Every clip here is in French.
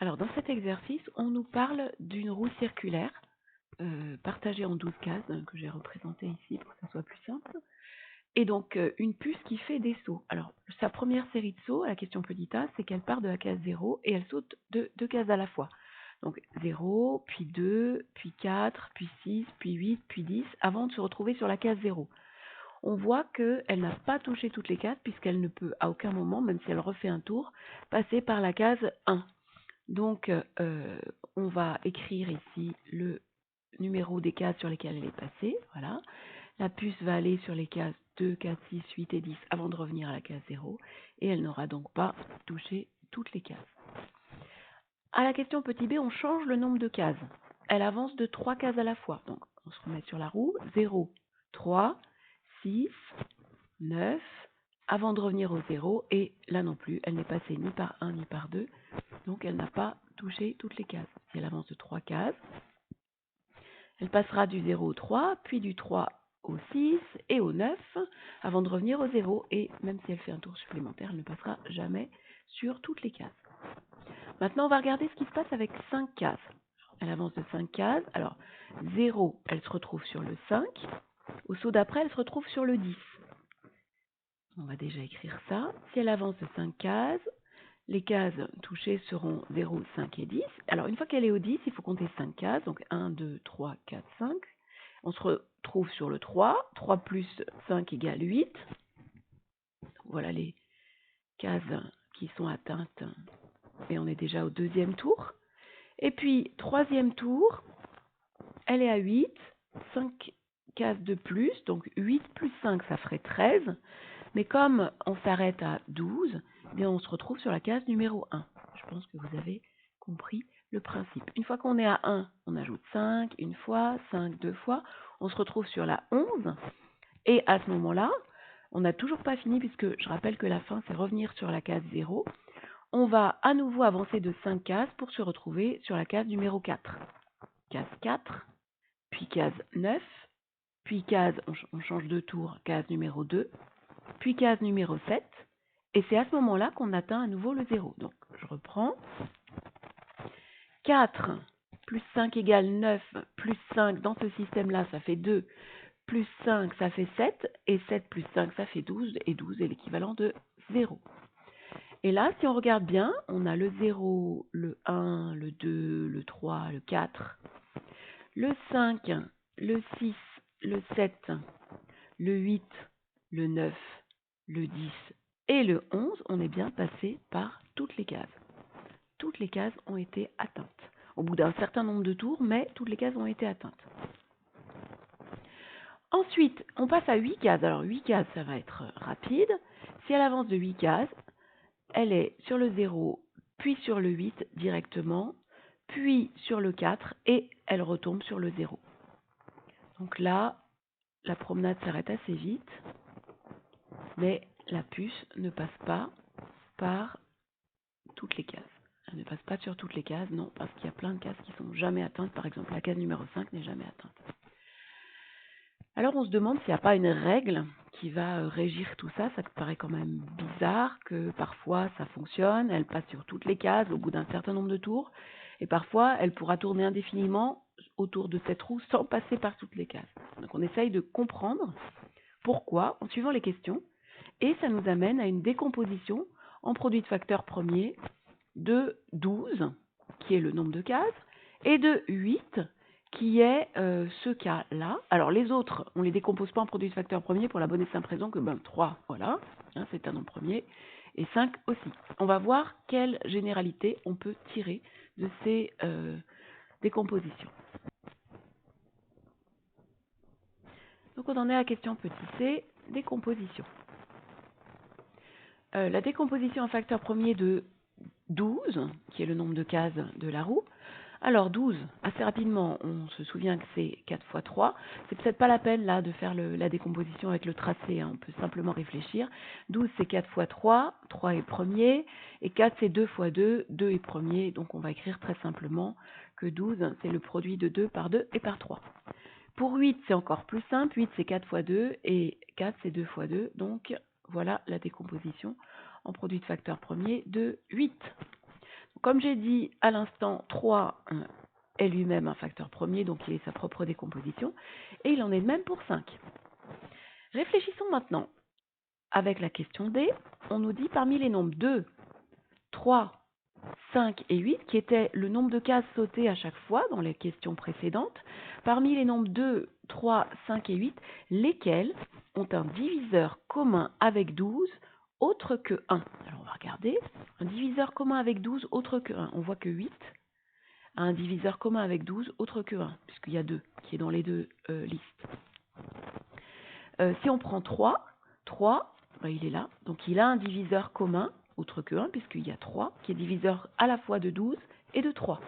Alors, dans cet exercice, on nous parle d'une roue circulaire partagée en 12 cases, que j'ai représentée ici pour que ça soit plus simple. Et donc, une puce qui fait des sauts. Alors, sa première série de sauts, à la question petit a, c'est qu'elle part de la case 0 et elle saute de 2 cases à la fois. Donc 0, puis 2, puis 4, puis 6, puis 8, puis 10, avant de se retrouver sur la case 0. On voit qu'elle n'a pas touché toutes les cases, puisqu'elle ne peut à aucun moment, même si elle refait un tour, passer par la case 1. Donc, on va écrire ici le numéro des cases sur lesquelles elle est passée. Voilà. La puce va aller sur les cases 2, 4, 6, 8 et 10 avant de revenir à la case 0. Et elle n'aura donc pas touché toutes les cases. À la question petit b, on change le nombre de cases. Elle avance de 3 cases à la fois. Donc, on se remet sur la roue. 0, 3, 6, 9, avant de revenir au 0. Et là non plus, elle n'est passée ni par 1 ni par 2. Donc, elle n'a pas touché toutes les cases. Si elle avance de 3 cases, elle passera du 0 au 3, puis du 3 au 6 et au 9, avant de revenir au 0. Et même si elle fait un tour supplémentaire, elle ne passera jamais sur toutes les cases. Maintenant, on va regarder ce qui se passe avec 5 cases. Elle avance de 5 cases. Alors, 0, elle se retrouve sur le 5. Au saut d'après, elle se retrouve sur le 10. On va déjà écrire ça. Si elle avance de 5 cases, les cases touchées seront 0, 5 et 10. Alors, une fois qu'elle est au 10, il faut compter 5 cases. Donc, 1, 2, 3, 4, 5. On se retrouve sur le 3. 3 plus 5 égale 8. Donc, voilà les cases qui sont atteintes. Et on est déjà au deuxième tour. Et puis, troisième tour, elle est à 8. 5 cases de plus. Donc, 8 plus 5, ça ferait 13. Mais comme on s'arrête à 12, eh bien on se retrouve sur la case numéro 1. Je pense que vous avez compris le principe. Une fois qu'on est à 1, on ajoute 5 une fois, 5 deux fois. On se retrouve sur la 11. Et à ce moment-là, on n'a toujours pas fini puisque je rappelle que la fin, c'est revenir sur la case 0. On va à nouveau avancer de 5 cases pour se retrouver sur la case numéro 4. Case 4, puis case 9, puis case, on change de tour, case numéro 2, puis case numéro 7, et c'est à ce moment-là qu'on atteint à nouveau le 0. Donc, je reprends. 4 plus 5 égale 9, plus 5 dans ce système-là, ça fait 2, plus 5, ça fait 7, et 7 plus 5, ça fait 12, et 12 est l'équivalent de 0. Et là, si on regarde bien, on a le 0, le 1, le 2, le 3, le 4, le 5, le 6, le 7, le 8, le 9, le 10 et le 11, on est bien passé par toutes les cases. Toutes les cases ont été atteintes. Au bout d'un certain nombre de tours, mais toutes les cases ont été atteintes. Ensuite, on passe à 8 cases. Alors 8 cases, ça va être rapide. Si elle avance de 8 cases, elle est sur le 0, puis sur le 8 directement, puis sur le 4 et elle retombe sur le 0. Donc là, la promenade s'arrête assez vite, mais la puce ne passe pas par toutes les cases. Elle ne passe pas sur toutes les cases, non, parce qu'il y a plein de cases qui sont jamais atteintes. Par exemple, la case numéro 5 n'est jamais atteinte. Alors on se demande s'il n'y a pas une règle qui va régir tout ça. Ça te paraît quand même bizarre que parfois ça fonctionne, elle passe sur toutes les cases au bout d'un certain nombre de tours, et parfois elle pourra tourner indéfiniment autour de cette roue sans passer par toutes les cases. Donc on essaye de comprendre pourquoi en suivant les questions, et ça nous amène à une décomposition en produit de facteur premier de 12, qui est le nombre de cases, et de 8, qui est ce cas-là. Alors les autres, on ne les décompose pas en produit de facteur premier pour la bonne et simple raison que 3, voilà, hein, c'est un nombre premier, et 5 aussi. On va voir quelle généralité on peut tirer de ces décompositions. Donc on en est à la question petit c, décomposition. La décomposition en facteur premier de 12, qui est le nombre de cases de la roue. Alors 12, assez rapidement, on se souvient que c'est 4 fois 3. C'est peut-être pas la peine là de faire la décomposition avec le tracé, hein. On peut simplement réfléchir. 12 c'est 4 fois 3, 3 est premier, et 4 c'est 2 fois 2, 2 est premier, donc on va écrire très simplement que 12 c'est le produit de 2 par 2 et par 3. Pour 8 c'est encore plus simple, 8 c'est 4 fois 2, et 4 c'est 2 fois 2, donc voilà la décomposition en produit de facteur premier de 8. comme j'ai dit à l'instant, 3 est lui-même un facteur premier, donc il est sa propre décomposition, et il en est de même pour 5. Réfléchissons maintenant. Avec la question D, on nous dit parmi les nombres 2, 3, 5 et 8, qui était le nombre de cases sautées à chaque fois dans les questions précédentes, parmi les nombres 2, 3, 5 et 8, lesquels ont un diviseur commun avec 12 autre que 1. Alors on va regarder, un diviseur commun avec 12 autre que 1. On voit que 8 a un diviseur commun avec 12 autre que 1, puisqu'il y a 2 qui est dans les deux listes. Si on prend 3, il est là, donc il a un diviseur commun autre que 1, puisqu'il y a 3, qui est diviseur à la fois de 12 et de 3.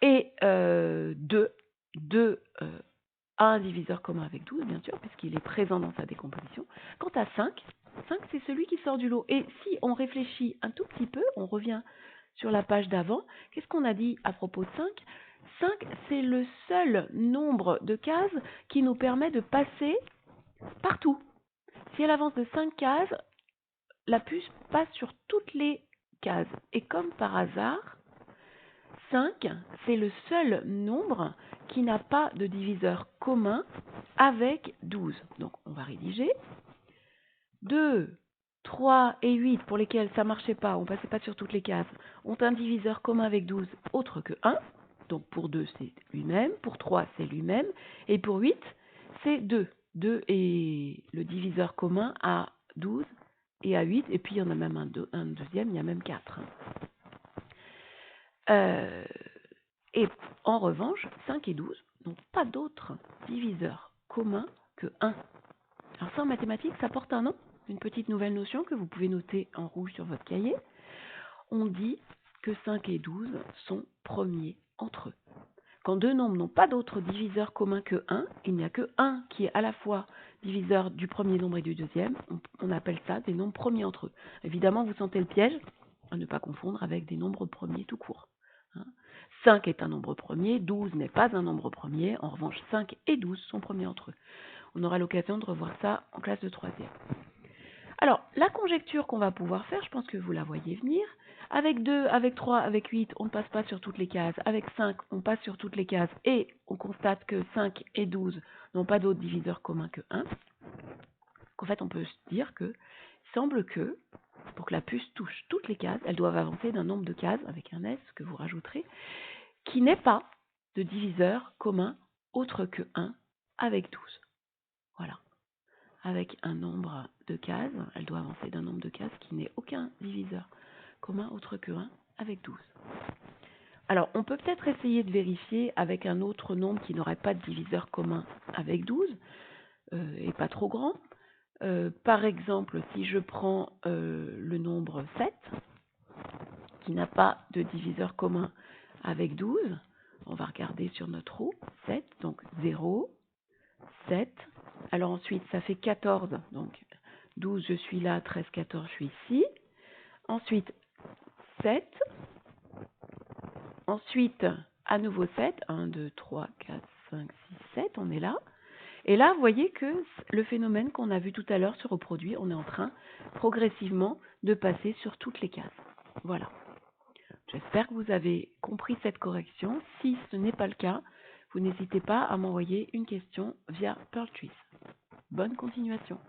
Et 2 a un diviseur commun avec 12, bien sûr, puisqu'il est présent dans sa décomposition. Quant à 5 c'est celui qui sort du lot. Et si on réfléchit un tout petit peu, on revient sur la page d'avant, qu'est-ce qu'on a dit à propos de 5 ? 5, c'est le seul nombre de cases qui nous permet de passer partout. Si elle avance de 5 cases, la puce passe sur toutes les cases. Et comme par hasard, 5, c'est le seul nombre qui n'a pas de diviseur commun avec 12. Donc on va rédiger. 2, 3 et 8 pour lesquels ça ne marchait pas, on ne passait pas sur toutes les cases, ont un diviseur commun avec 12 autre que 1. Donc pour 2 c'est lui-même, pour 3 c'est lui-même, et pour 8 c'est 2. 2 est le diviseur commun à 12 et à 8, et puis il y en a même un deuxième, il y a même 4. Et en revanche, 5 et 12 n'ont pas d'autre diviseur commun que 1. Alors ça en mathématiques, ça porte un nom, une petite nouvelle notion que vous pouvez noter en rouge sur votre cahier. On dit que 5 et 12 sont premiers entre eux. Quand deux nombres n'ont pas d'autre diviseur commun que 1, il n'y a que 1 qui est à la fois diviseur du premier nombre et du deuxième. On appelle ça des nombres premiers entre eux. Évidemment, vous sentez le piège à ne pas confondre avec des nombres premiers tout court. 5 est un nombre premier, 12 n'est pas un nombre premier. En revanche, 5 et 12 sont premiers entre eux. On aura l'occasion de revoir ça en classe de 3e. Alors, la conjecture qu'on va pouvoir faire, je pense que vous la voyez venir. Avec 2, avec 3, avec 8, on ne passe pas sur toutes les cases. Avec 5, on passe sur toutes les cases. Et on constate que 5 et 12 n'ont pas d'autre diviseur commun que 1. En fait, on peut se dire que il semble que, pour que la puce touche toutes les cases, elles doivent avancer d'un nombre de cases, avec un S que vous rajouterez, qui n'est pas de diviseur commun autre que 1 avec 12. Voilà. Avec un nombre de cases, elle doit avancer d'un nombre de cases qui n'est aucun diviseur commun autre que 1 avec 12. Alors, on peut peut-être essayer de vérifier avec un autre nombre qui n'aurait pas de diviseur commun avec 12, et pas trop grand. Par exemple, si je prends le nombre 7, qui n'a pas de diviseur commun avec 12, on va regarder sur notre roue, 7, donc 0, 7. Alors ensuite, ça fait 14, donc 12, je suis là, 13, 14, je suis ici. Ensuite, 7. Ensuite, à nouveau 7. 1, 2, 3, 4, 5, 6, 7, on est là. Et là, vous voyez que le phénomène qu'on a vu tout à l'heure se reproduit. On est en train, progressivement, de passer sur toutes les cases. Voilà. J'espère que vous avez compris cette correction. Si ce n'est pas le cas, vous n'hésitez pas à m'envoyer une question via Perl Twist. Bonne continuation.